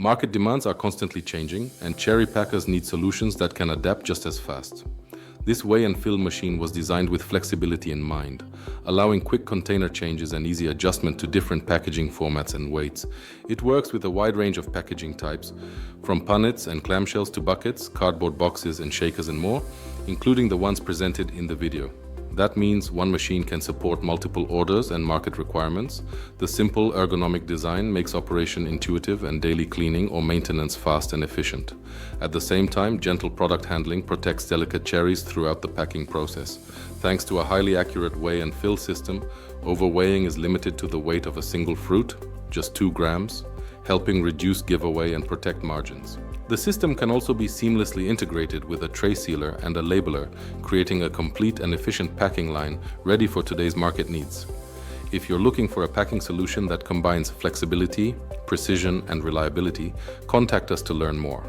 Market demands are constantly changing, and cherry packers need solutions that can adapt just as fast. This weigh and fill machine was designed with flexibility in mind, allowing quick container changes and easy adjustment to different packaging formats and weights. It works with a wide range of packaging types, from punnets and clamshells to buckets, cardboard boxes and shakers and more, including the ones presented in the video. That means one machine can support multiple orders and market requirements. The simple ergonomic design makes operation intuitive and daily cleaning or maintenance fast and efficient. At the same time, gentle product handling protects delicate cherries throughout the packing process. Thanks to a highly accurate weigh and fill system, overweighing is limited to the weight of a single fruit, just 2 grams, helping reduce giveaway and protect margins. The system can also be seamlessly integrated with a tray sealer and a labeler, creating a complete and efficient packing line ready for today's market needs. If you're looking for a packing solution that combines flexibility, precision, and reliability, contact us to learn more.